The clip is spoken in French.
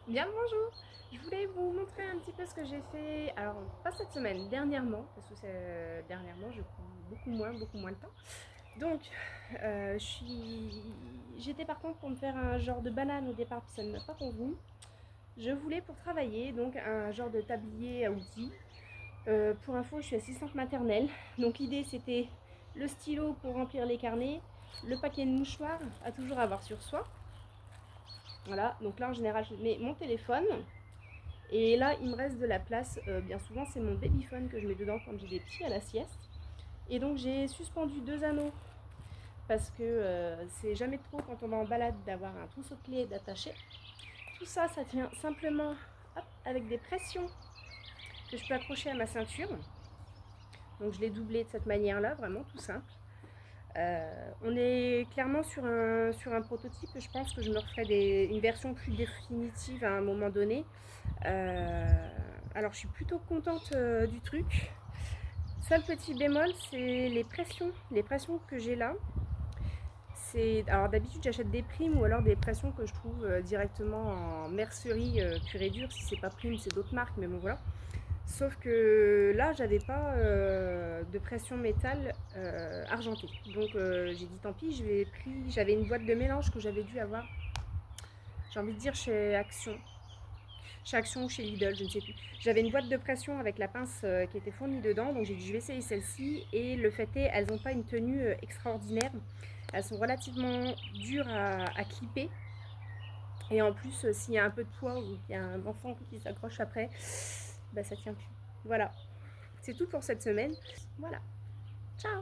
Bien le bonjour. Je voulais vous montrer un petit peu ce que j'ai fait. Alors, pas cette semaine, dernièrement, parce que dernièrement, je prends beaucoup moins de temps. Donc, j'étais partante pour me faire un genre de banane au départ, puis ça ne m'a pas convenu. Je voulais pour travailler, donc un genre de tablier à outils. Pour info, je suis assistante maternelle. Donc, l'idée, c'était le stylo pour remplir les carnets, le paquet de mouchoirs à toujours avoir sur soi. Voilà, donc là, en général, je mets mon téléphone. Et là, il me reste de la place. Bien souvent, c'est mon babyphone que je mets dedans quand j'ai des petits à la sieste. Et donc, j'ai suspendu deux anneaux parce que c'est jamais trop quand on va en balade d'avoir un trousseau de clés d'attacher. Tout ça, ça tient simplement hop, avec des pressions que je peux accrocher à ma ceinture. Donc, je l'ai doublé de cette manière-là, vraiment tout simple. On est clairement sur un prototype. Je pense que je me referai une version plus définitive à un moment donné. Euh, alors, je suis plutôt contente du truc. Seul petit bémol, c'est les pressions que j'ai là. Alors d'habitude j'achète des primes ou alors des pressions que je trouve directement en mercerie pure et dure. Si c'est pas prime, c'est d'autres marques, mais bon voilà. Sauf que là, j'avais pas de pression métal argentée. Donc j'ai dit tant pis, j'avais une boîte de mélange que j'avais dû avoir, j'ai envie de dire chez Action ou chez Lidl, je ne sais plus. J'avais une boîte de pression avec la pince qui était fournie dedans, donc j'ai dit je vais essayer celle-ci. Et le fait est, elles n'ont pas une tenue extraordinaire. Elles sont relativement dures à clipper. Et en plus, s'il y a un peu de poids ou qu'il y a un enfant qui s'accroche après, bah ça tient plus. Voilà, c'est tout pour cette semaine. Voilà, ciao.